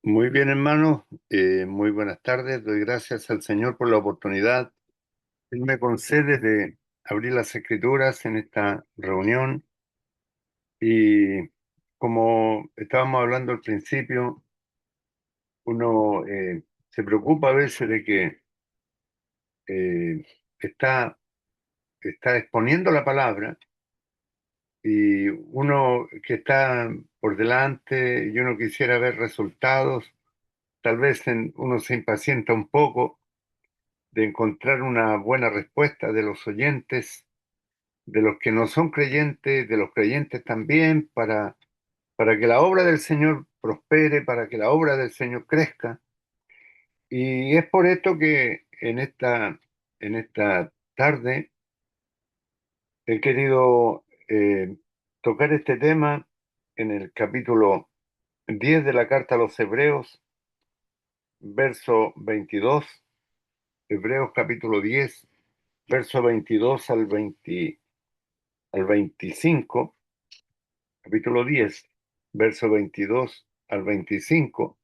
Muy bien, hermano. Muy buenas tardes. Doy gracias al Señor por la oportunidad que Él me concede de abrir las Escrituras en esta reunión. Y como estábamos hablando al principio, uno se preocupa a veces de que eh, está, está exponiendo la palabra y uno que está por delante y uno quisiera ver resultados, tal vez uno se impacienta un poco de encontrar una buena respuesta de los oyentes, de los que no son creyentes, de los creyentes también, para que la obra del Señor prospere, para que la obra del Señor crezca. Y es por esto que en esta tarde he querido tocar este tema en el capítulo 10 de la carta a los Hebreos, verso 22, Hebreos capítulo 10, verso 22 al 25, capítulo 10, verso 22 al 25,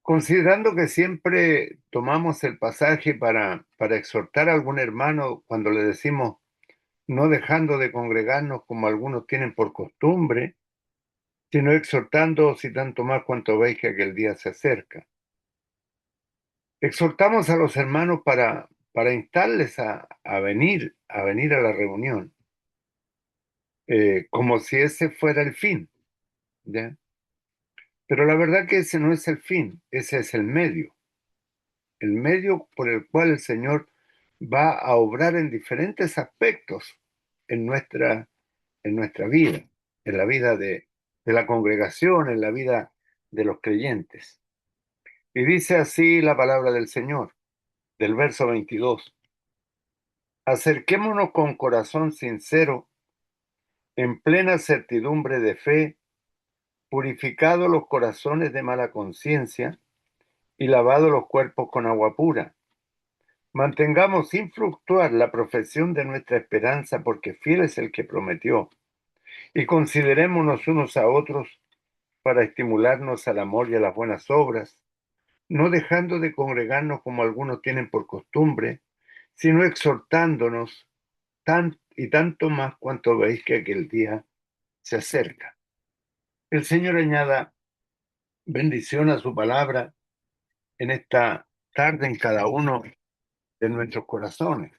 considerando que siempre tomamos el pasaje para exhortar a algún hermano cuando le decimos no dejando de congregarnos como algunos tienen por costumbre, sino exhortando si tanto más cuanto veis que aquel día se acerca. Exhortamos a los hermanos para instarles a venir a la reunión, como si ese fuera el fin, ¿ya? Pero la verdad que ese no es el fin, ese es el medio por el cual el Señor va a obrar en diferentes aspectos en en nuestra vida, en la vida de la congregación, en la vida de los creyentes. Y dice así la palabra del Señor, del verso 22: acerquémonos con corazón sincero, en plena certidumbre de fe, purificados los corazones de mala conciencia y lavados los cuerpos con agua pura. Mantengamos sin fluctuar la profesión de nuestra esperanza, porque fiel es el que prometió, y considerémonos unos a otros para estimularnos al amor y a las buenas obras, no dejando de congregarnos como algunos tienen por costumbre, sino exhortándonos y tanto más cuanto veis que aquel día se acerca. El Señor añada bendición a su palabra en esta tarde en cada uno de nuestros corazones.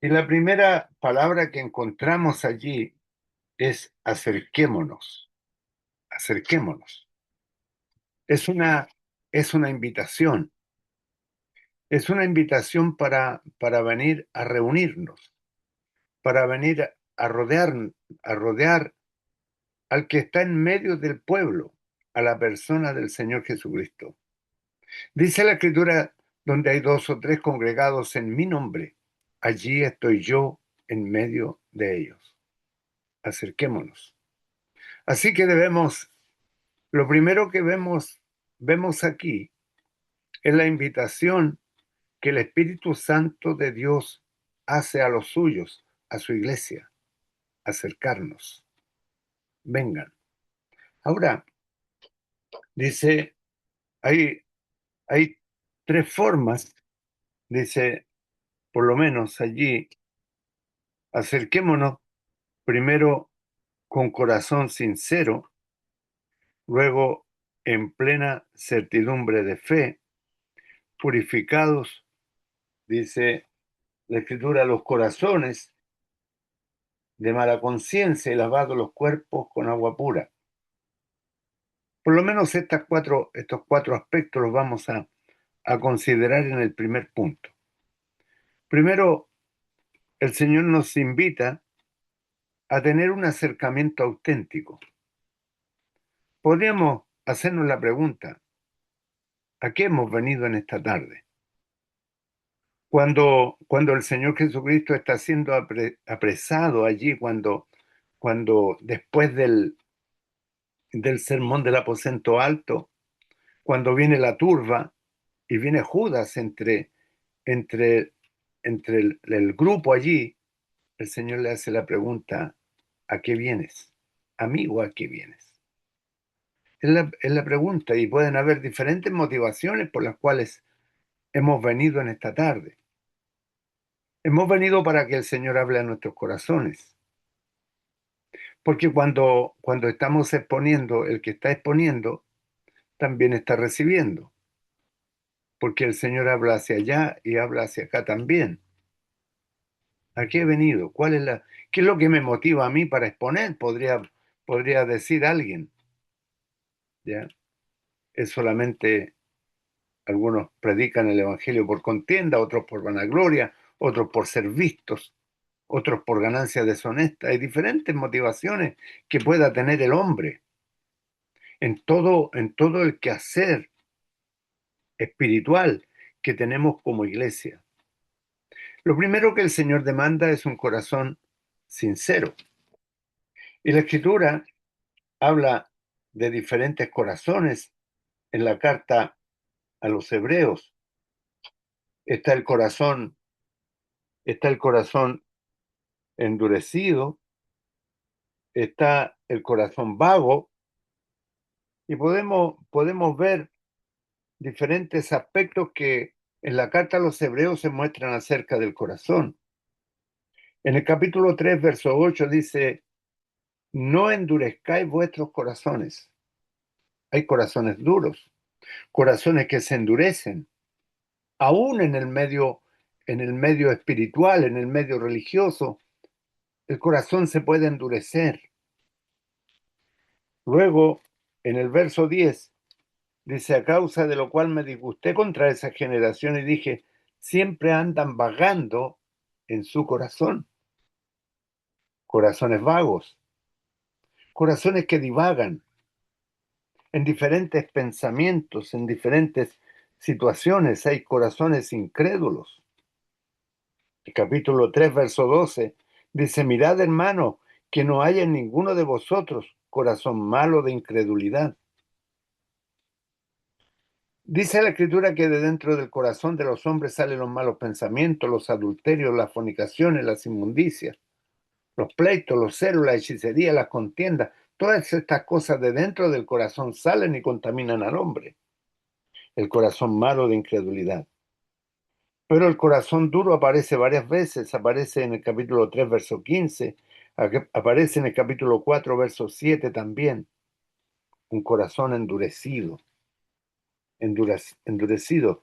Y la primera palabra que encontramos allí es acerquémonos, acerquémonos. Es es es una invitación para venir a reunirnos, para venir a rodear al que está en medio del pueblo, a la persona del Señor Jesucristo. Dice la Escritura, donde hay dos o tres congregados en mi nombre, allí estoy yo en medio de ellos. Acerquémonos. Así que lo primero que vemos aquí es la invitación que el Espíritu Santo de Dios hace a los suyos, a su iglesia, acercarnos. Vengan. Ahora, dice, hay, hay tres formas, dice, por lo menos allí, acerquémonos primero con corazón sincero, luego en plena certidumbre de fe, purificados, dice la Escritura, los corazones de mala conciencia y lavados los cuerpos con agua pura. Por lo menos estos cuatro aspectos los vamos a considerar en el primer punto. Primero, el Señor nos invita a tener un acercamiento auténtico. Podríamos hacernos la pregunta, ¿a qué hemos venido en esta tarde? Cuando el Señor Jesucristo está siendo apresado allí, cuando después del sermón del aposento alto, cuando viene la turba y viene Judas entre, entre el grupo allí, el Señor le hace la pregunta, ¿a qué vienes? Amigo, ¿a qué vienes? Es la pregunta, y pueden haber diferentes motivaciones por las cuales hemos venido en esta tarde. Hemos venido para que el Señor hable a nuestros corazones, porque cuando estamos exponiendo, el que está exponiendo también está recibiendo, porque el Señor habla hacia allá y habla hacia acá también. ¿A qué he venido? ¿Qué es lo que me motiva a mí para exponer? Podría decir alguien, ¿ya? Es solamente algunos predican el Evangelio por contienda, otros por vanagloria, otros por ser vistos, otros por ganancia deshonesta. Hay diferentes motivaciones que pueda tener el hombre en todo el quehacer espiritual que tenemos como iglesia. Lo primero que el Señor demanda es un corazón sincero. Y la Escritura habla de diferentes corazones en la carta a los hebreos. Está el corazón, está el corazón endurecido, está el corazón vago, y podemos ver diferentes aspectos que en la carta a los hebreos se muestran acerca del corazón. En el capítulo 3 verso 8 dice, no endurezcáis vuestros corazones. Hay corazones duros, corazones que se endurecen, aún en el medio espiritual, en el medio religioso, el corazón se puede endurecer. Luego, en el verso 10, dice, a causa de lo cual me disgusté contra esa generación y dije, siempre andan vagando en su corazón. Corazones vagos, corazones que divagan en diferentes pensamientos, en diferentes situaciones. Hay corazones incrédulos. El capítulo 3 verso 12 dice, mirad hermano, que no haya en ninguno de vosotros corazón malo de incredulidad. Dice la Escritura que de dentro del corazón de los hombres salen los malos pensamientos, los adulterios, las fornicaciones, las inmundicias, los pleitos, los celos, la hechicería, las contiendas. Todas estas cosas de dentro del corazón salen y contaminan al hombre. El corazón malo de incredulidad. Pero el corazón duro aparece varias veces. Aparece en el capítulo 3, verso 15. Aparece en el capítulo 4, verso 7 también. Un corazón endurecido. Endurecido.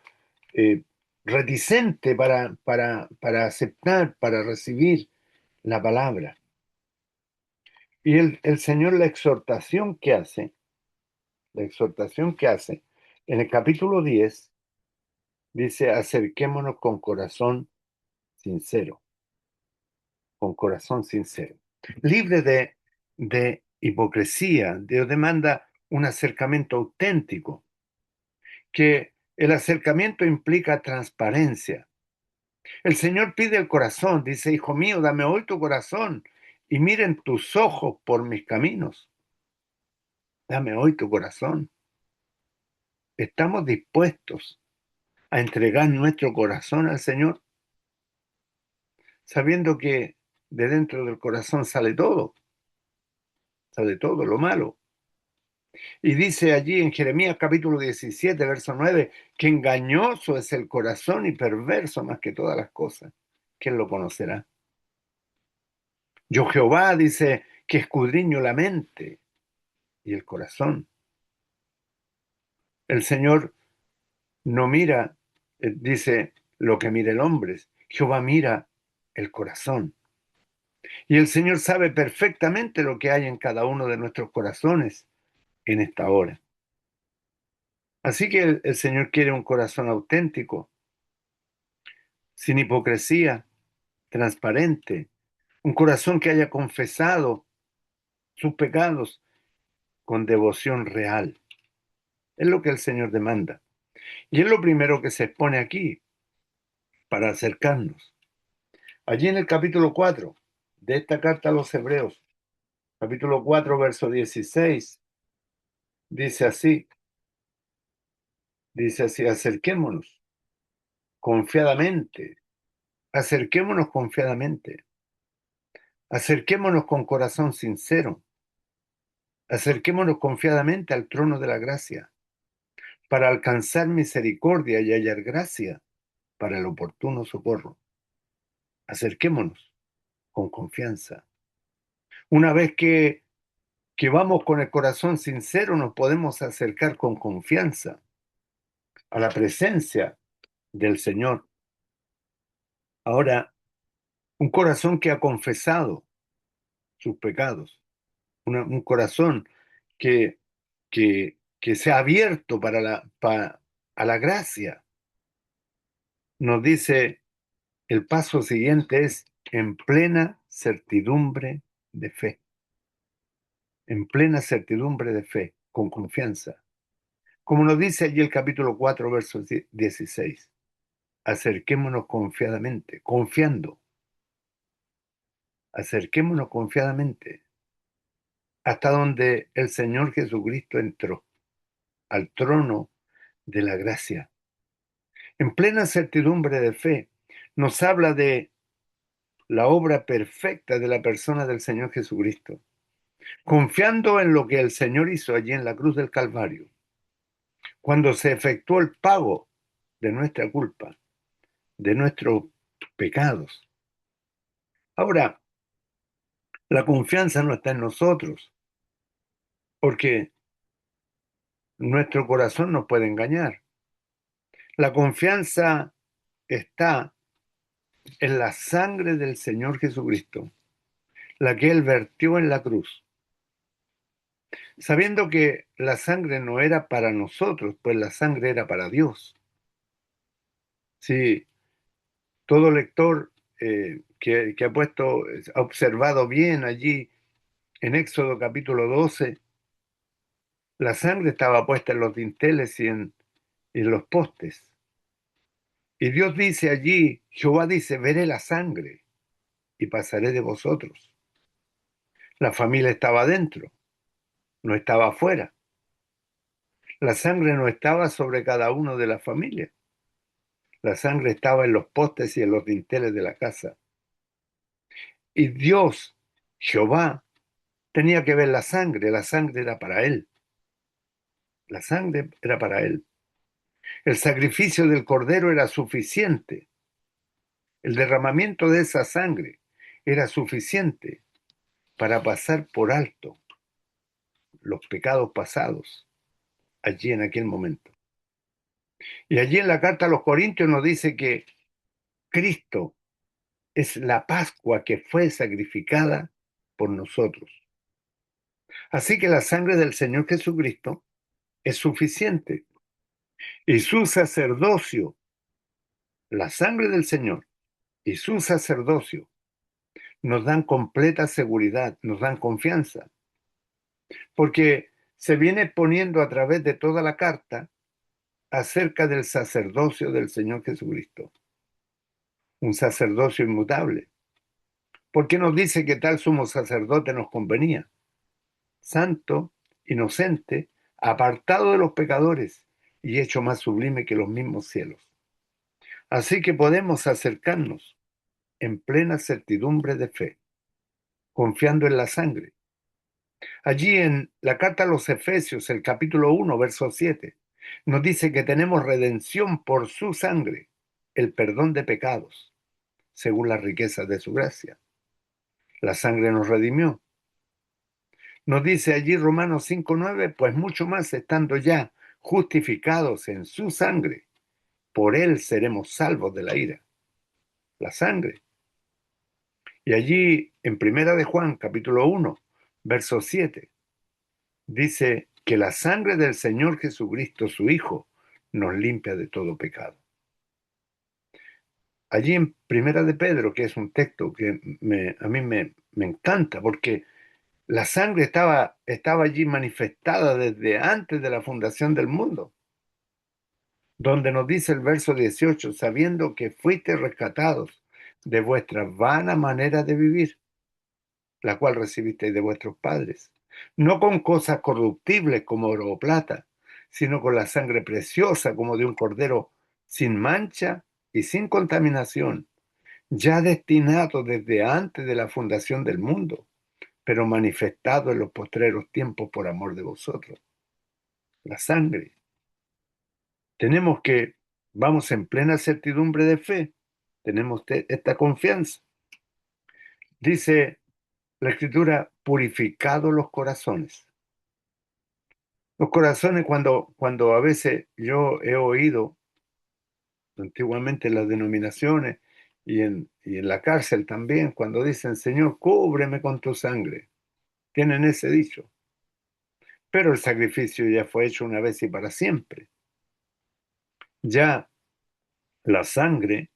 eh, Reticente para aceptar, para recibir la palabra. Y el Señor, la exhortación que hace en el capítulo 10, dice, acerquémonos con corazón sincero, libre de hipocresía. Dios demanda un acercamiento auténtico, que el acercamiento implica transparencia. El Señor pide el corazón, dice, hijo mío, dame hoy tu corazón y miren tus ojos por mis caminos. Dame hoy tu corazón. ¿Estamos dispuestos a entregar nuestro corazón al Señor, sabiendo que de dentro del corazón sale todo lo malo? Y dice allí en Jeremías capítulo 17, verso 9, que engañoso es el corazón y perverso más que todas las cosas. ¿Quién lo conocerá? Yo Jehová dice que escudriño la mente y el corazón. El Señor no mira, dice, lo que mira el hombre. Jehová mira el corazón. Y el Señor sabe perfectamente lo que hay en cada uno de nuestros corazones en esta hora. Así que el Señor quiere un corazón auténtico, sin hipocresía, transparente, un corazón que haya confesado sus pecados con devoción real. Es lo que el Señor demanda. Y es lo primero que se expone aquí para acercarnos. Allí en el capítulo 4 de esta carta a los Hebreos, capítulo 4, verso 16, dice así, acerquémonos confiadamente, acerquémonos confiadamente, acerquémonos con corazón sincero, Acerquémonos confiadamente al trono de la gracia para alcanzar misericordia y hallar gracia para el oportuno socorro. Acerquémonos con confianza. Una vez que vamos con el corazón sincero, nos podemos acercar con confianza a la presencia del Señor. Ahora, un corazón que ha confesado sus pecados, un corazón que, que se ha abierto a la gracia, nos dice el paso siguiente es en plena certidumbre de fe, en plena certidumbre de fe, con confianza. Como nos dice allí el capítulo 4, verso 16, acerquémonos confiadamente, confiando, acerquémonos confiadamente hasta donde el Señor Jesucristo entró, al trono de la gracia. En plena certidumbre de fe, nos habla de la obra perfecta de la persona del Señor Jesucristo, confiando en lo que el Señor hizo allí en la cruz del Calvario, cuando se efectuó el pago de nuestra culpa, de nuestros pecados. Ahora, la confianza no está en nosotros, porque nuestro corazón nos puede engañar. La confianza está en la sangre del Señor Jesucristo, la que Él vertió en la cruz, sabiendo que la sangre no era para nosotros, pues la sangre era para Dios. Si todo lector que ha observado bien allí en Éxodo capítulo 12, la sangre estaba puesta en los dinteles y en los postes. Y Dios dice allí, Jehová dice, veré la sangre y pasaré de vosotros. La familia estaba dentro, no estaba afuera. La sangre no estaba sobre cada uno de la familia. La sangre estaba en los postes y en los dinteles de la casa. Y Dios, Jehová, tenía que ver la sangre era para él. La sangre era para él. El sacrificio del cordero era suficiente. El derramamiento de esa sangre era suficiente para pasar por alto los pecados pasados allí en aquel momento. Y allí en la carta a los Corintios nos dice que Cristo es la Pascua que fue sacrificada por nosotros. Así que la sangre del Señor Jesucristo es suficiente. Y su sacerdocio, la sangre del Señor y su sacerdocio nos dan completa seguridad, nos dan confianza, porque se viene poniendo a través de toda la carta acerca del sacerdocio del Señor Jesucristo, un sacerdocio inmutable. ¿Por qué nos dice que tal sumo sacerdote nos convenía? Santo, inocente, apartado de los pecadores y hecho más sublime que los mismos cielos. Así que podemos acercarnos en plena certidumbre de fe, confiando en la sangre. Allí en la carta a los Efesios, el capítulo 1, verso 7, nos dice que tenemos redención por su sangre, el perdón de pecados, según las riquezas de su gracia. La sangre nos redimió. Nos dice allí Romanos 5:9, pues mucho más estando ya justificados en su sangre, por él seremos salvos de la ira. La sangre. Y allí en Primera de Juan, capítulo 1, verso 7, dice que la sangre del Señor Jesucristo, su Hijo, nos limpia de todo pecado. Allí en Primera de Pedro, que es un texto que a mí me encanta, porque la sangre estaba allí manifestada desde antes de la fundación del mundo, donde nos dice el verso 18, sabiendo que fuisteis rescatados de vuestra vana manera de vivir, la cual recibisteis de vuestros padres, no con cosas corruptibles como oro o plata, sino con la sangre preciosa como de un cordero sin mancha y sin contaminación, ya destinado desde antes de la fundación del mundo, pero manifestado en los postreros tiempos por amor de vosotros. La sangre. Tenemos que, vamos en plena certidumbre de fe, tenemos esta confianza. Dice la Escritura, purificado los corazones. Los corazones, cuando a veces yo he oído antiguamente en las denominaciones y en la cárcel también, cuando dicen, Señor, cúbreme con tu sangre, tienen ese dicho. Pero el sacrificio ya fue hecho una vez y para siempre. Ya la sangre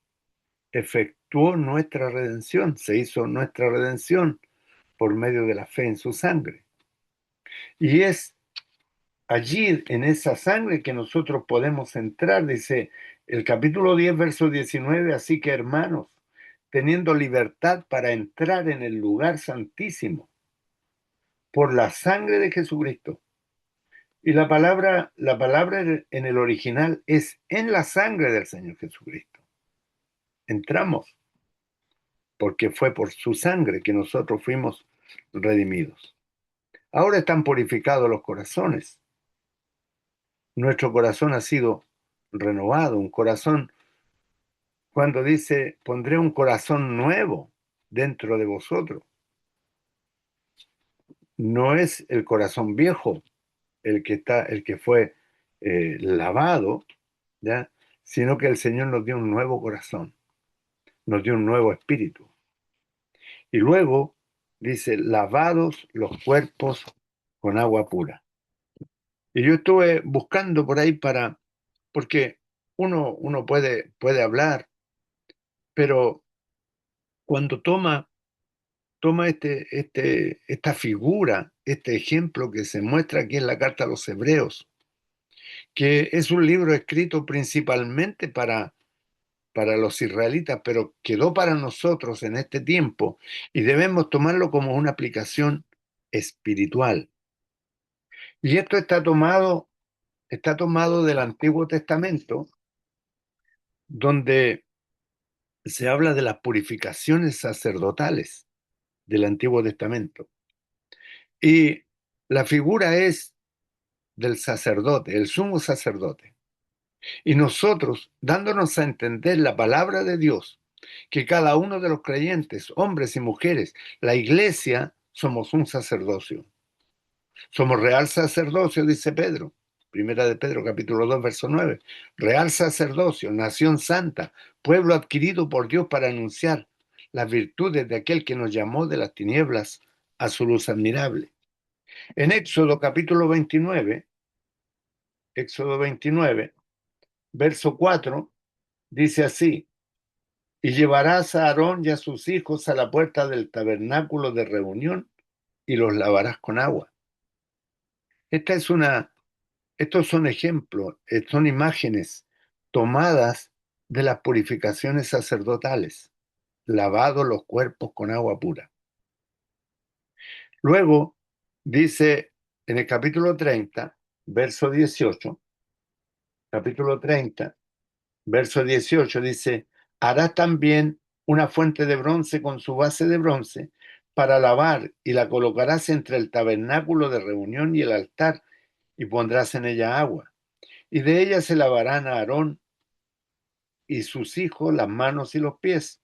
efectuó nuestra redención, se hizo nuestra redención por medio de la fe en su sangre. Y es allí, en esa sangre, que nosotros podemos entrar, dice el capítulo 10, verso 19, así que hermanos, teniendo libertad para entrar en el lugar santísimo por la sangre de Jesucristo. Y la palabra en el original es en la sangre del Señor Jesucristo. Entramos porque fue por su sangre que nosotros fuimos redimidos. Ahora están purificados los corazones. Nuestro corazón ha sido renovado, un corazón, cuando dice, pondré un corazón nuevo dentro de vosotros. No es el corazón viejo el que fue lavado, ¿ya? Sino que el Señor nos dio un nuevo corazón, nos dio un nuevo espíritu. Y luego dice, lavados los cuerpos con agua pura. Y yo estuve buscando por ahí porque uno puede hablar, pero cuando toma esta figura, este ejemplo que se muestra aquí en la carta a los Hebreos, que es un libro escrito principalmente para los israelitas, pero quedó para nosotros en este tiempo y debemos tomarlo como una aplicación espiritual. Y esto está tomado del Antiguo Testamento, donde se habla de las purificaciones sacerdotales del Antiguo Testamento. Y la figura es del sacerdote, el sumo sacerdote. Y nosotros, dándonos a entender la palabra de Dios, que cada uno de los creyentes, hombres y mujeres, la iglesia, somos un sacerdocio. Somos real sacerdocio, dice Pedro. Primera de Pedro, capítulo 2, verso 9. Real sacerdocio, nación santa, pueblo adquirido por Dios para anunciar las virtudes de aquel que nos llamó de las tinieblas a su luz admirable. En Éxodo 29, verso 4, dice así, y llevarás a Aarón y a sus hijos a la puerta del tabernáculo de reunión y los lavarás con agua. Esta es Estos son ejemplos, son imágenes tomadas de las purificaciones sacerdotales, lavados los cuerpos con agua pura. Luego dice en el capítulo 30, verso 18, capítulo 30, verso 18 dice, harás también una fuente de bronce con su base de bronce para lavar y la colocarás entre el tabernáculo de reunión y el altar y pondrás en ella agua. Y de ella se lavarán a Aarón y sus hijos las manos y los pies.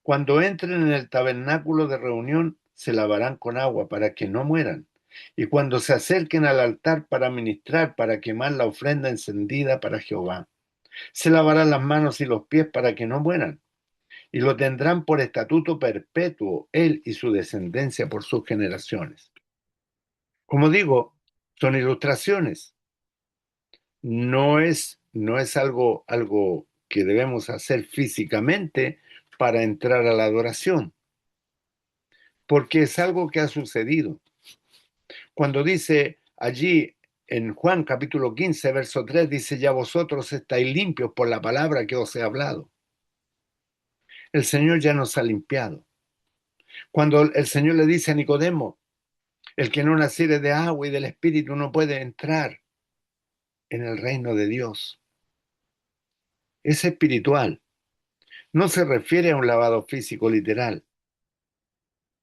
Cuando entren en el tabernáculo de reunión, se lavarán con agua para que no mueran. Y cuando se acerquen al altar para ministrar, para quemar la ofrenda encendida para Jehová, se lavarán las manos y los pies para que no mueran. Y lo tendrán por estatuto perpetuo, él y su descendencia por sus generaciones. Como digo, son ilustraciones. No es algo que debemos hacer físicamente para entrar a la adoración, porque es algo que ha sucedido. Cuando dice allí en Juan capítulo 15, verso 3, dice, ya vosotros estáis limpios por la palabra que os he hablado. El Señor ya nos ha limpiado. Cuando el Señor le dice a Nicodemo, el que no naciere de agua y del Espíritu no puede entrar en el reino de Dios. Es espiritual. No se refiere a un lavado físico literal.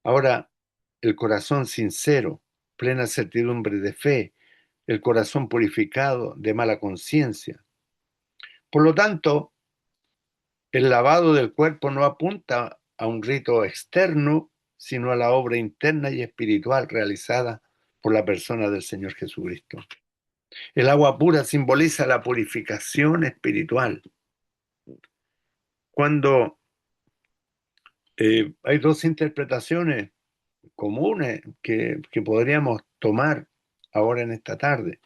Ahora, el corazón sincero, plena certidumbre de fe, el corazón purificado de mala conciencia. Por lo tanto, el lavado del cuerpo no apunta a un rito externo, sino a la obra interna y espiritual realizada por la persona del Señor Jesucristo. El agua pura simboliza la purificación espiritual. Cuando hay dos interpretaciones comunes que podríamos tomar ahora en esta tarde,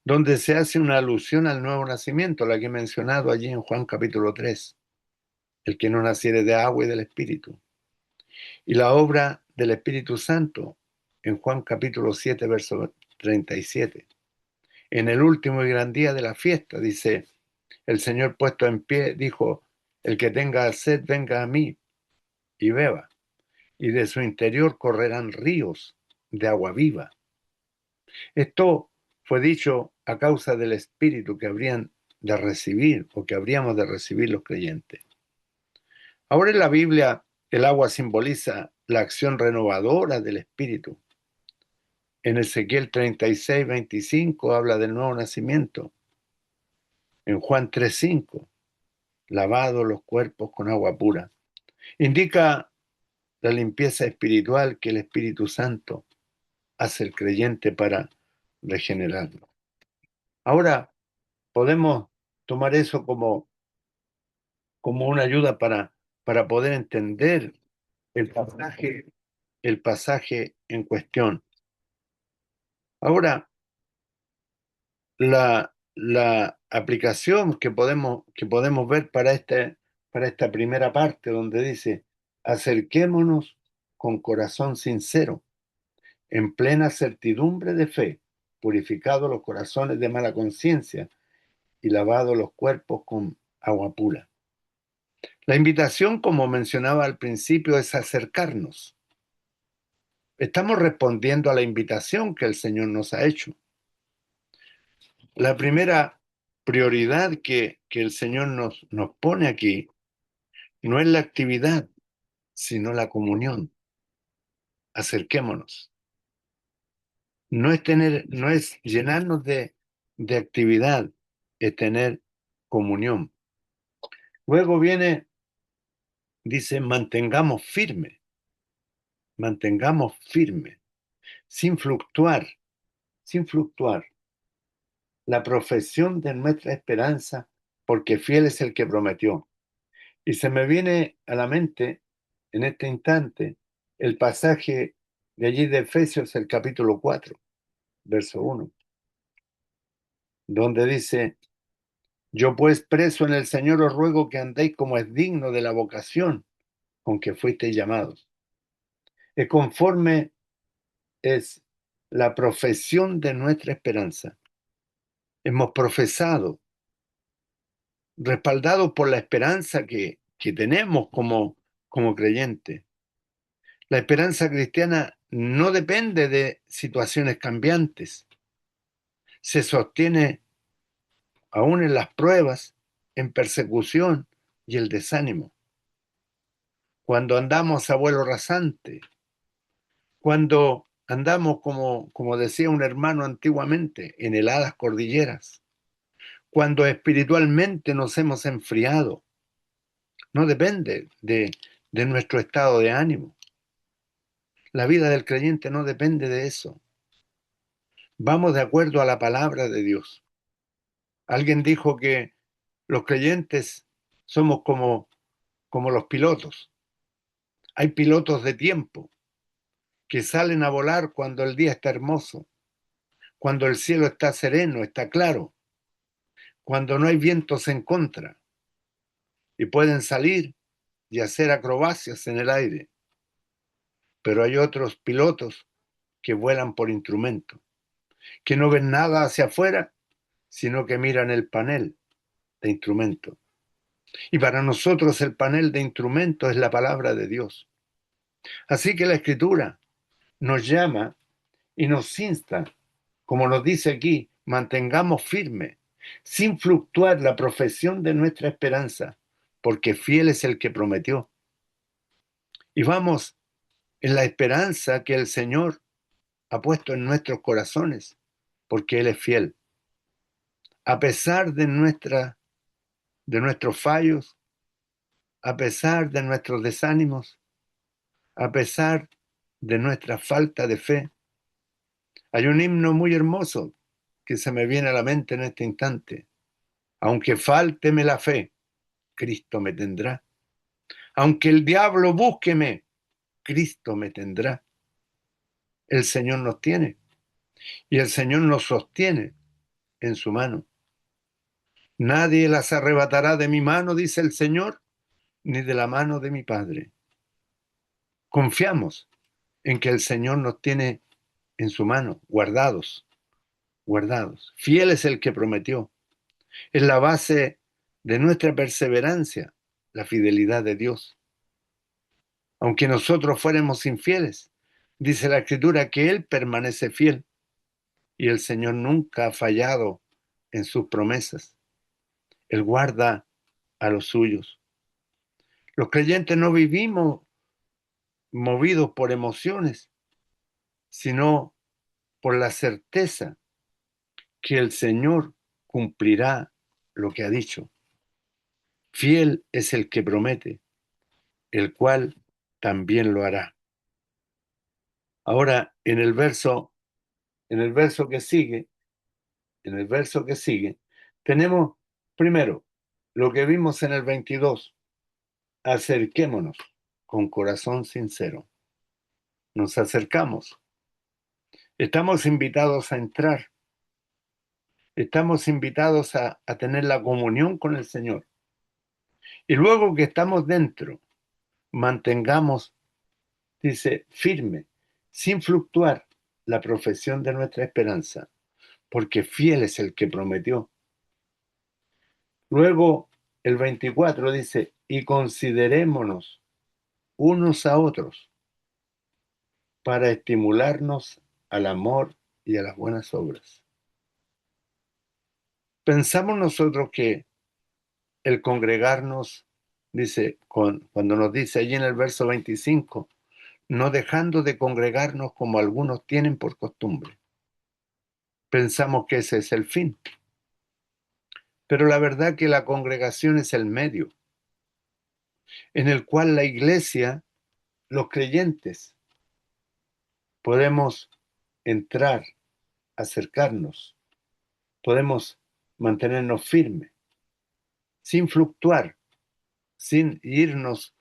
donde se hace una alusión al nuevo nacimiento, la que he mencionado allí en Juan capítulo 3, el que no naciere de agua y del Espíritu, y la obra del Espíritu Santo en Juan capítulo 7, verso 37. En el último y gran día de la fiesta, dice, el Señor puesto en pie dijo, el que tenga sed venga a mí y beba, y de su interior correrán ríos de agua viva. Esto fue dicho a causa del Espíritu que habrían de recibir o que habríamos de recibir los creyentes. Ahora en la Biblia el agua simboliza la acción renovadora del Espíritu. En Ezequiel 36, 25 habla del nuevo nacimiento. En Juan 3, 5, lavado los cuerpos con agua pura. Indica la limpieza espiritual que el Espíritu Santo hace el creyente para regenerarlo. Ahora podemos tomar eso como una ayuda para poder entender el pasaje, el pasaje en cuestión. Ahora, la aplicación que podemos ver para esta primera parte donde dice, acerquémonos con corazón sincero, en plena certidumbre de fe, purificados los corazones de mala conciencia y lavados los cuerpos con agua pura. La invitación, como mencionaba al principio, es acercarnos. Estamos respondiendo a la invitación que el Señor nos ha hecho. La primera prioridad que el Señor nos pone aquí no es la actividad, sino la comunión. Acerquémonos. No es llenarnos de actividad, es tener comunión. Luego viene, dice, mantengamos firme, sin fluctuar, la profesión de nuestra esperanza, porque fiel es el que prometió. Y se me viene a la mente en este instante el pasaje de allí de Efesios, el capítulo 4, verso 1, donde dice, yo pues preso en el Señor os ruego que andéis como es digno de la vocación con que fuisteis llamados. Es conforme es la profesión de nuestra esperanza. Hemos profesado, respaldado por la esperanza que tenemos como creyentes. La esperanza cristiana no depende de situaciones cambiantes. Se sostiene aún en las pruebas, en persecución y el desánimo. Cuando andamos a vuelo rasante, cuando andamos, como decía un hermano antiguamente, en heladas cordilleras, cuando espiritualmente nos hemos enfriado, no depende de nuestro estado de ánimo. La vida del creyente no depende de eso. Vamos de acuerdo a la palabra de Dios. Alguien dijo que los creyentes somos como los pilotos. Hay pilotos de tiempo que salen a volar cuando el día está hermoso, cuando el cielo está sereno, está claro, cuando no hay vientos en contra y pueden salir y hacer acrobacias en el aire. Pero hay otros pilotos que vuelan por instrumento, que no ven nada hacia afuera, sino que miran el panel de instrumento. Y para nosotros el panel de instrumento es la palabra de Dios. Así que la Escritura nos llama y nos insta, como nos dice aquí, mantengamos firme, sin fluctuar la profesión de nuestra esperanza, porque fiel es el que prometió. Y vamos en la esperanza que el Señor ha puesto en nuestros corazones, porque Él es fiel. A pesar de nuestros fallos, a pesar de nuestros desánimos, a pesar de nuestra falta de fe, hay un himno muy hermoso que se me viene a la mente en este instante. Aunque fálteme la fe, Cristo me tendrá. Aunque el diablo búsqueme, Cristo me tendrá. El Señor nos tiene y el Señor nos sostiene en su mano. Nadie las arrebatará de mi mano, dice el Señor, ni de la mano de mi Padre. Confiamos en que el Señor nos tiene en su mano, guardados, guardados. Fiel es el que prometió. Es la base de nuestra perseverancia, la fidelidad de Dios. Aunque nosotros fuéramos infieles, dice la Escritura que Él permanece fiel y el Señor nunca ha fallado en sus promesas. Él guarda a los suyos. Los creyentes no vivimos movidos por emociones, sino por la certeza que el Señor cumplirá lo que ha dicho. Fiel es el que promete, el cual también lo hará. Ahora, en el verso que sigue, en el verso que sigue, tenemos primero lo que vimos en el 22. Acerquémonos con corazón sincero. Nos acercamos. Estamos invitados a entrar. Estamos invitados a tener la comunión con el Señor. Y luego que estamos dentro, mantengamos, dice, firme, sin fluctuar, la profesión de nuestra esperanza, porque fiel es el que prometió. Luego, el 24 dice, y considerémonos unos a otros para estimularnos al amor y a las buenas obras. Pensamos nosotros que el congregarnos, dice, cuando nos dice allí en el verso 25, no dejando de congregarnos como algunos tienen por costumbre. Pensamos que ese es el fin, pero la verdad que la congregación es el medio en el cual la iglesia, los creyentes, podemos entrar, acercarnos, podemos mantenernos firmes, sin fluctuar, sin irnos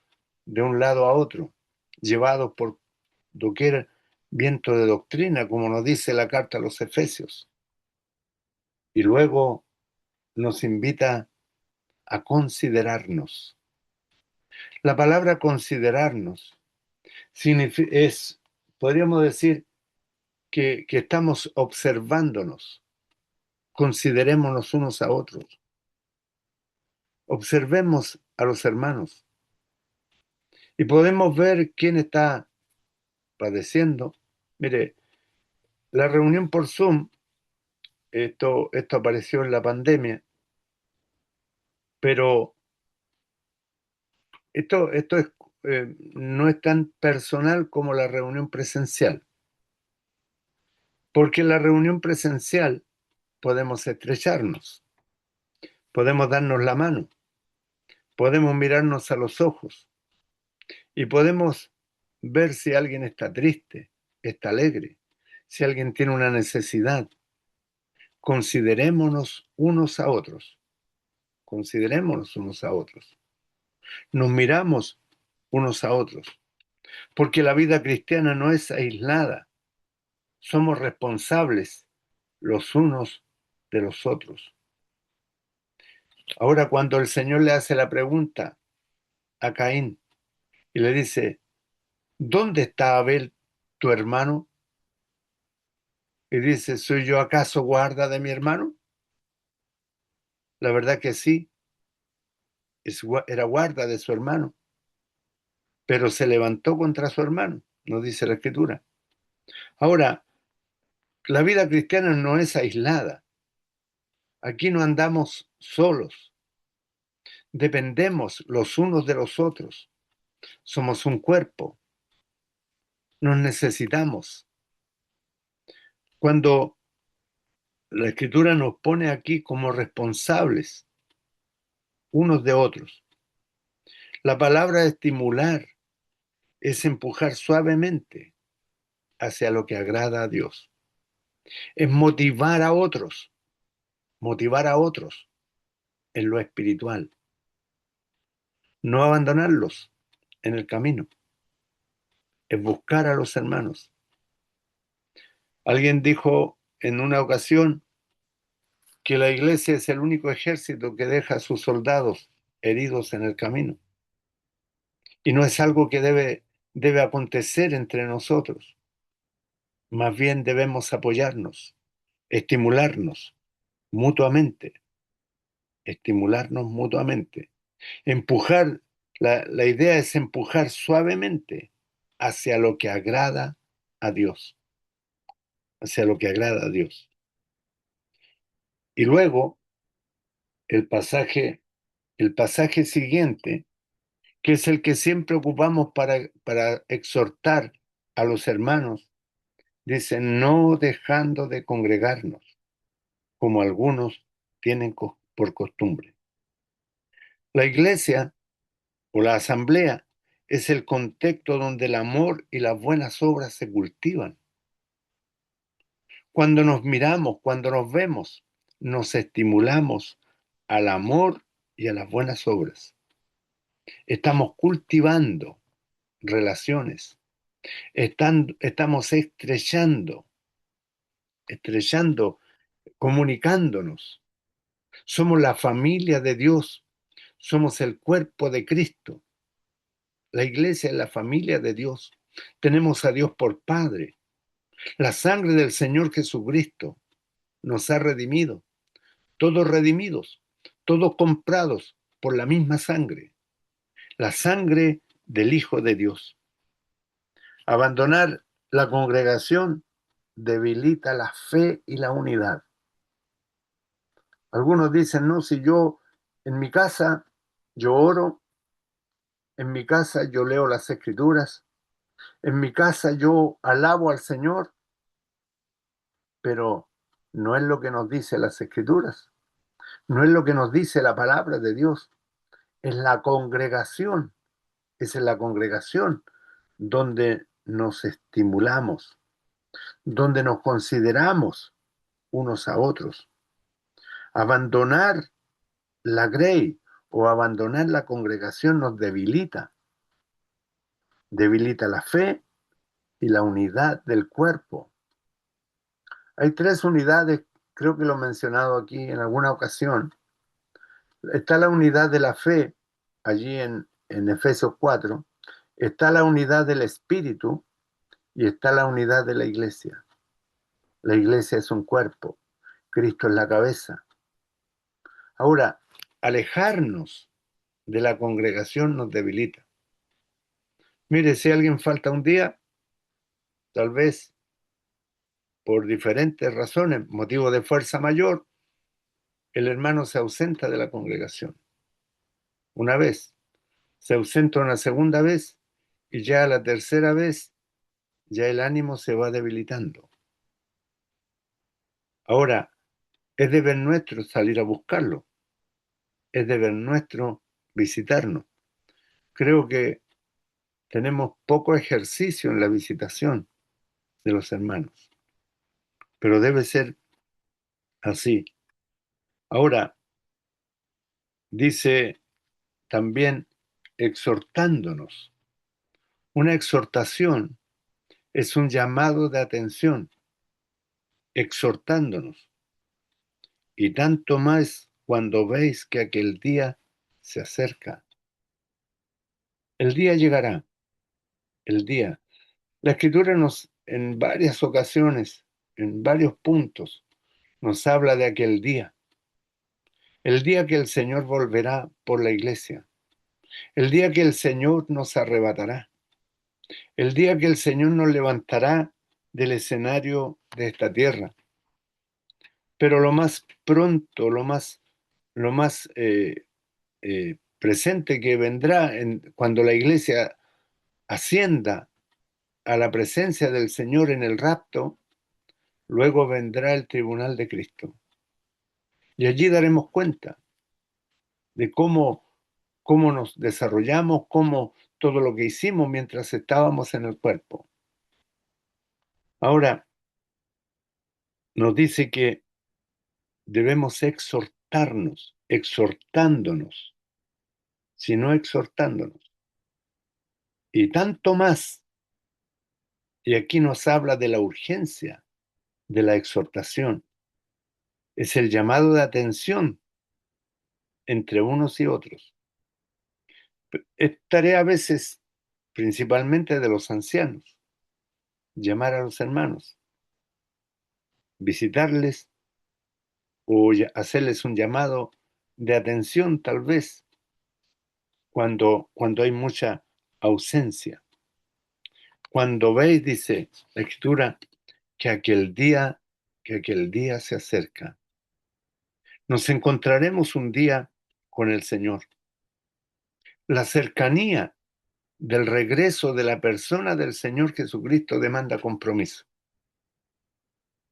de un lado a otro, llevados por doquier viento de doctrina, como nos dice la carta a los Efesios. Y luego nos invita a considerarnos. La palabra considerarnos podríamos decir que estamos observándonos. Considerémonos unos a otros. Observemos a los hermanos y podemos ver quién está padeciendo. Mire, la reunión por Zoom, esto apareció en la pandemia, pero no es tan personal como la reunión presencial, porque en la reunión presencial podemos estrecharnos, podemos darnos la mano, podemos mirarnos a los ojos y podemos ver si alguien está triste, está alegre, si alguien tiene una necesidad. Considerémonos unos a otros, considerémonos unos a otros. Nos miramos unos a otros, porque la vida cristiana no es aislada, somos responsables los unos de los otros. Ahora, cuando el Señor le hace la pregunta a Caín y le dice, ¿dónde está Abel, tu hermano? Y dice, ¿soy yo acaso guarda de mi hermano? La verdad que sí, era guarda de su hermano, pero se levantó contra su hermano, nos dice la Escritura. Ahora, la vida cristiana no es aislada. Aquí no andamos solos, dependemos los unos de los otros, somos un cuerpo. Nos necesitamos. Cuando la Escritura nos pone aquí como responsables unos de otros, la palabra estimular es empujar suavemente hacia lo que agrada a Dios. Es motivar a otros en lo espiritual, no abandonarlos en el camino, es buscar a los hermanos. Alguien dijo en una ocasión que la iglesia es el único ejército que deja a sus soldados heridos en el camino. Y no es algo que debe acontecer entre nosotros. Más bien debemos apoyarnos, estimularnos mutuamente, estimularnos mutuamente. Empujar, la idea es empujar suavemente hacia lo que agrada a Dios, hacia lo que agrada a Dios. Y luego el pasaje, el pasaje siguiente, que es el que siempre ocupamos para exhortar a los hermanos, dice, no dejando de congregarnos, como algunos tienen por costumbre. La iglesia o la asamblea es el contexto donde el amor y las buenas obras se cultivan. Cuando nos miramos, cuando nos vemos, nos estimulamos al amor y a las buenas obras. Estamos cultivando relaciones, estamos estrechando, comunicándonos. Somos la familia de Dios, somos el cuerpo de Cristo. La iglesia es la familia de Dios. Tenemos a Dios por Padre. La sangre del Señor Jesucristo nos ha redimido, todos redimidos, todos comprados por la misma sangre, la sangre del Hijo de Dios. Abandonar la congregación debilita la fe y la unidad. Algunos dicen, no, si yo en mi casa yo oro, en mi casa yo leo las escrituras, en mi casa yo alabo al Señor, pero no es lo que nos dice las escrituras, no es lo que nos dice la palabra de Dios, es la congregación, es en la congregación donde nos estimulamos, donde nos consideramos unos a otros. Abandonar la grey o abandonar la congregación nos debilita la fe y la unidad del cuerpo. Hay tres unidades, creo que lo he mencionado aquí en alguna ocasión. Está la unidad de la fe, allí en Efesios 4, está la unidad del Espíritu y está la unidad de la iglesia. La iglesia es un cuerpo, Cristo es la cabeza. Ahora, alejarnos de la congregación nos debilita. Mire, si alguien falta un día, tal vez por diferentes razones, motivo de fuerza mayor, el hermano se ausenta de la congregación. Una vez, se ausenta una segunda vez y ya la tercera vez ya el ánimo se va debilitando. Ahora, es deber nuestro salir a buscarlo, es deber nuestro visitarnos. Creo que tenemos poco ejercicio en la visitación de los hermanos, pero debe ser así. Ahora, dice también exhortándonos. Una exhortación es un llamado de atención, exhortándonos. Y tanto más cuando veis que aquel día se acerca. El día llegará, el día. La Escritura nos, en varias ocasiones, en varios puntos, nos habla de aquel día. El día que el Señor volverá por la iglesia. El día que el Señor nos arrebatará. El día que el Señor nos levantará del escenario de esta tierra. Pero lo más pronto, lo más presente que vendrá cuando la iglesia ascienda a la presencia del Señor en el rapto, luego vendrá el tribunal de Cristo. Y allí daremos cuenta de cómo nos desarrollamos, cómo todo lo que hicimos mientras estábamos en el cuerpo. Ahora, nos dice que debemos exhortarnos, exhortándonos, sino exhortándonos. Y tanto más, y aquí nos habla de la urgencia de la exhortación, es el llamado de atención entre unos y otros. Es tarea a veces, principalmente de los ancianos, llamar a los hermanos, visitarles o hacerles un llamado de atención tal vez cuando hay mucha ausencia. Cuando veis, dice la Escritura, que que aquel día se acerca. Nos encontraremos un día con el Señor. La cercanía del regreso de la persona del Señor Jesucristo demanda compromiso.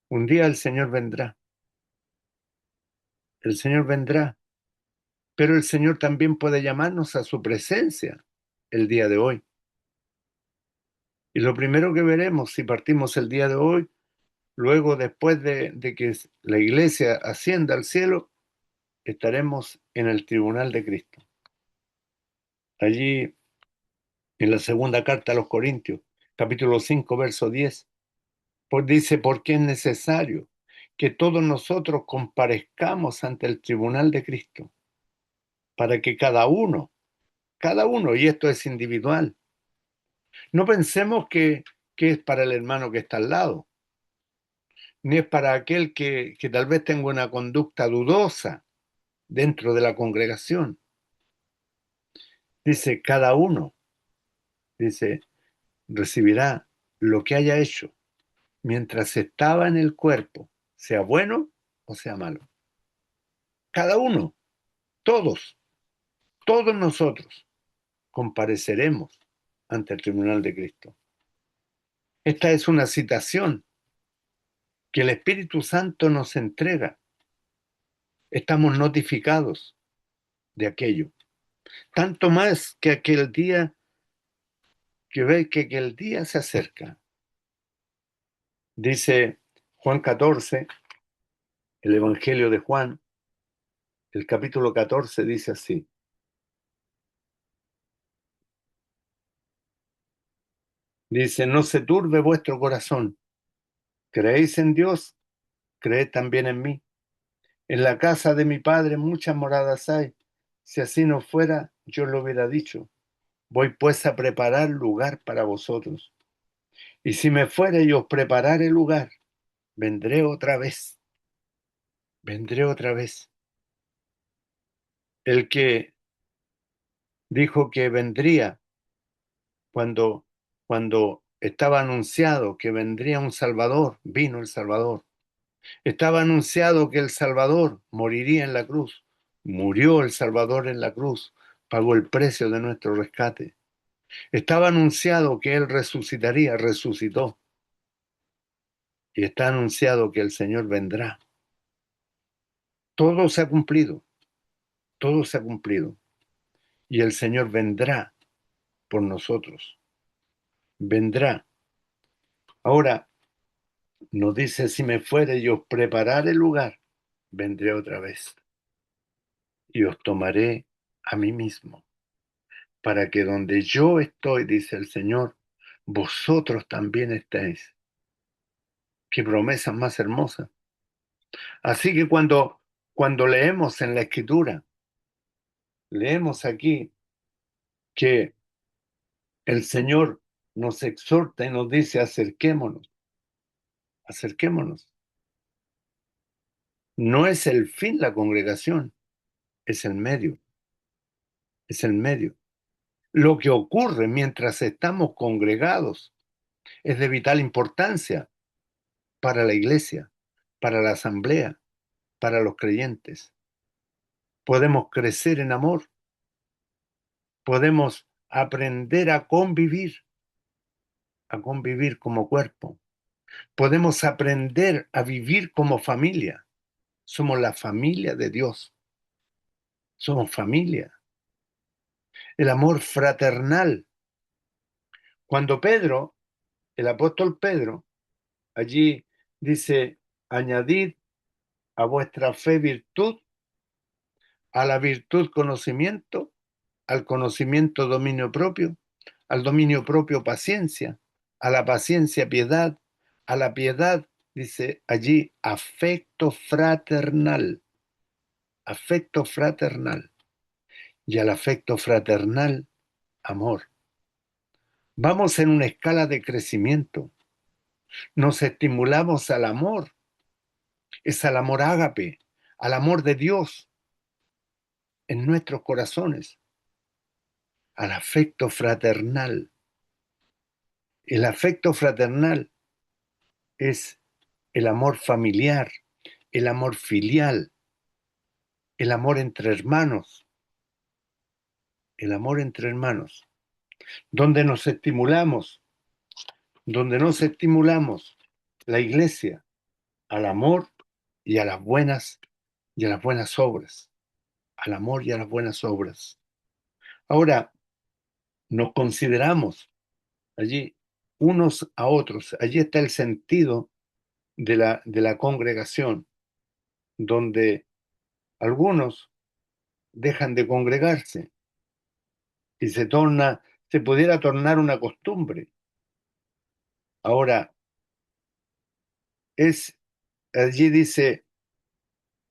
Un día el Señor vendrá, pero el Señor también puede llamarnos a su presencia el día de hoy. Y lo primero que veremos si partimos el día de hoy, luego después de que la iglesia ascienda al cielo, estaremos en el tribunal de Cristo. Allí en la segunda carta a los Corintios, capítulo 5, verso 10, pues dice, porque es necesario que todos nosotros comparezcamos ante el tribunal de Cristo, para que cada uno, y esto es individual, no pensemos que es para el hermano que está al lado, ni es para aquel que tal vez tenga una conducta dudosa dentro de la congregación. Dice, cada uno, dice, recibirá lo que haya hecho mientras estaba en el cuerpo, sea bueno o sea malo. Cada uno, todos, todos nosotros compareceremos ante el tribunal de Cristo. Esta es una citación que el Espíritu Santo nos entrega. Estamos notificados de aquello. Tanto más que aquel día, que ve que aquel día se acerca. Dice Juan 14, el Evangelio de Juan, el capítulo 14 dice así. Dice, no se turbe vuestro corazón. ¿Creéis en Dios? Creed también en mí. En la casa de mi Padre muchas moradas hay. Si así no fuera, yo lo hubiera dicho. Voy pues a preparar lugar para vosotros. Y si me fuere y os preparare lugar, vendré otra vez. Vendré otra vez. El que dijo que vendría cuando, cuando estaba anunciado que vendría un Salvador, vino el Salvador. Estaba anunciado que el Salvador moriría en la cruz. Murió el Salvador en la cruz. Pagó el precio de nuestro rescate. Estaba anunciado que Él resucitaría, resucitó. Y está anunciado que el Señor vendrá. Todo se ha cumplido, todo se ha cumplido. Y el Señor vendrá por nosotros. Vendrá. Ahora nos dice, si me fuere y os preparare el lugar, vendré otra vez y os tomaré a mí mismo, para que donde yo estoy, dice el Señor, vosotros también estéis. Qué promesa más hermosa. Así que cuando leemos en la Escritura, leemos aquí que el Señor nos exhorta y nos dice, acerquémonos, acerquémonos. No es el fin la congregación, es el medio, es el medio. Lo que ocurre mientras estamos congregados es de vital importancia para la iglesia, para la asamblea, para los creyentes. Podemos crecer en amor, podemos aprender a convivir, a convivir como cuerpo. Podemos aprender a vivir como familia. Somos la familia de Dios. Somos familia. El amor fraternal. Cuando Pedro, el apóstol Pedro, allí dice, añadid a vuestra fe virtud, a la virtud conocimiento, al conocimiento dominio propio, al dominio propio paciencia, a la paciencia piedad, a la piedad, dice allí, afecto fraternal, y al afecto fraternal, amor. Vamos en una escala de crecimiento, nos estimulamos al amor, es al amor ágape, al amor de Dios en nuestros corazones, al afecto fraternal. El afecto fraternal es el amor familiar, el amor filial, el amor entre hermanos, el amor entre hermanos, donde nos estimulamos la iglesia al amor y a las buenas obras, al amor y a las buenas obras. Ahora nos consideramos allí unos a otros, allí está el sentido de la congregación, donde algunos dejan de congregarse y se pudiera tornar una costumbre. Ahora, allí dice,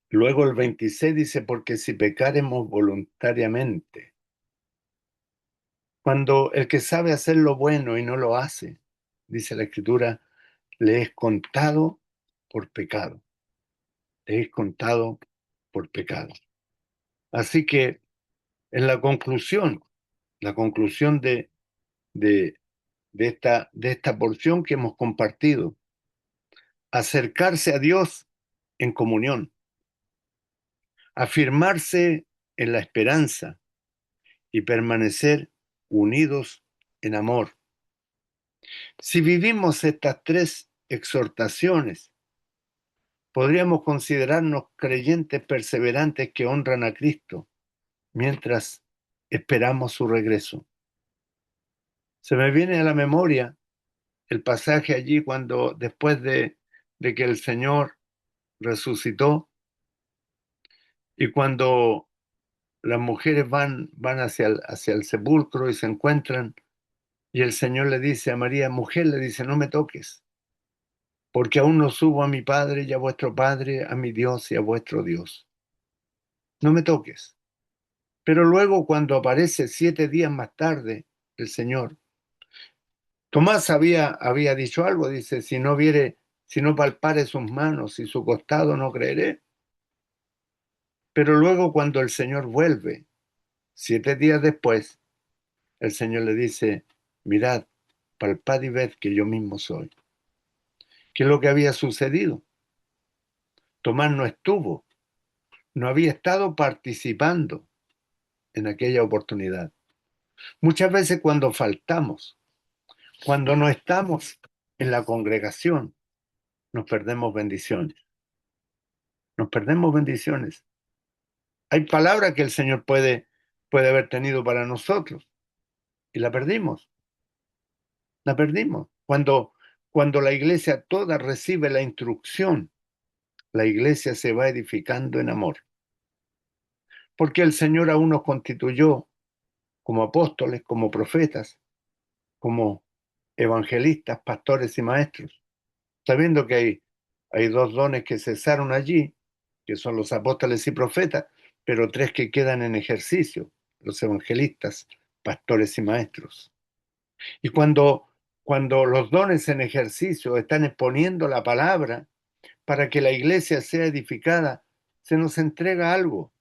luego el 26 dice, porque si pecaremos voluntariamente, cuando el que sabe hacer lo bueno y no lo hace, dice la Escritura, le es contado por pecado, le es contado por pecado. Así que en la conclusión de, de esta porción que hemos compartido, acercarse a Dios en comunión, afirmarse en la esperanza y permanecer unidos en amor. Si vivimos estas tres exhortaciones, podríamos considerarnos creyentes perseverantes que honran a Cristo mientras esperamos su regreso. Se me viene a la memoria el pasaje allí cuando después de que el Señor resucitó y cuando las mujeres van hacia el sepulcro y se encuentran y el Señor le dice a María, mujer, le dice, no me toques, porque aún no subo a mi Padre y a vuestro Padre, a mi Dios y a vuestro Dios. No me toques. Pero luego cuando aparece 7 días más tarde el Señor, Tomás había dicho algo, dice, si no palpare sus manos y su costado, no creeré. Pero luego cuando el Señor vuelve, 7 días después, el Señor le dice, mirad, palpad y ved que yo mismo soy. ¿Qué es lo que había sucedido? Tomás no había estado participando en aquella oportunidad. Muchas veces cuando faltamos, cuando no estamos en la congregación, nos perdemos bendiciones. Nos perdemos bendiciones. Hay palabras que el Señor puede haber tenido para nosotros y la perdimos. La perdimos. Cuando la iglesia toda recibe la instrucción, la iglesia se va edificando en amor. Porque el Señor aún nos constituyó como apóstoles, como profetas, como evangelistas, pastores y maestros, sabiendo que hay dos dones que cesaron allí, que son los apóstoles y profetas, pero tres que quedan en ejercicio, los evangelistas, pastores y maestros. Y cuando los dones en ejercicio están exponiendo la palabra para que la iglesia sea edificada, se nos entrega algo.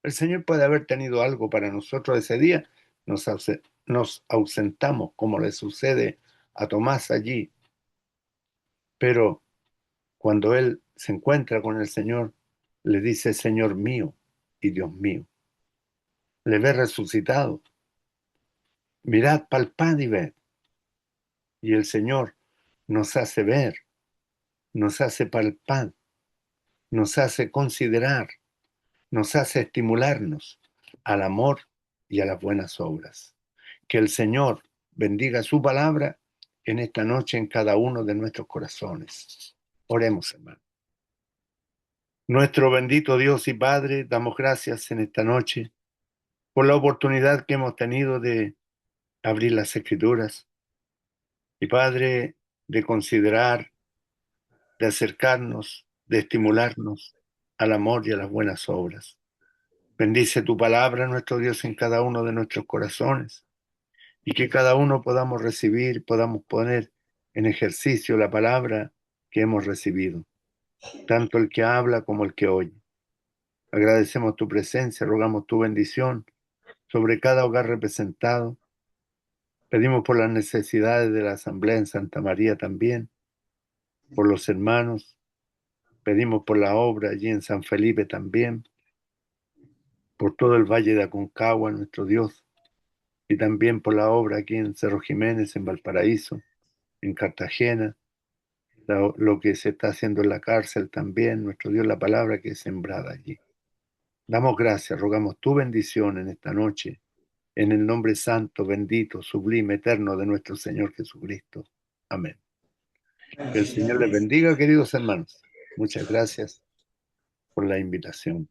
El Señor puede haber tenido algo para nosotros ese día. Nos ausentamos, como le sucede a Tomás allí. Pero cuando él se encuentra con el Señor, le dice, Señor mío y Dios mío. Le ve resucitado. Mirad, palpad y ved. y el Señor nos hace ver, nos hace palpar, nos hace considerar, nos hace estimularnos al amor y a las buenas obras. Que el Señor bendiga su palabra en esta noche en cada uno de nuestros corazones. Oremos, hermano. Nuestro bendito Dios y Padre, damos gracias en esta noche por la oportunidad que hemos tenido de abrir las Escrituras y, Padre, de considerar, de acercarnos, de estimularnos al amor y a las buenas obras. Bendice tu palabra, nuestro Dios, en cada uno de nuestros corazones y que cada uno podamos recibir, podamos poner en ejercicio la palabra que hemos recibido, tanto el que habla como el que oye. Agradecemos tu presencia, rogamos tu bendición sobre cada hogar representado. Pedimos por las necesidades de la Asamblea en Santa María también, por los hermanos, pedimos por la obra allí en San Felipe también, por todo el Valle de Aconcagua, nuestro Dios, y también por la obra aquí en Cerro Jiménez, en Valparaíso, en Cartagena, lo que se está haciendo en la cárcel también, nuestro Dios, la palabra que es sembrada allí. Damos gracias, rogamos tu bendición en esta noche, en el nombre santo, bendito, sublime, eterno de nuestro Señor Jesucristo. Amén. Que el Señor les bendiga, queridos hermanos. Muchas gracias por la invitación.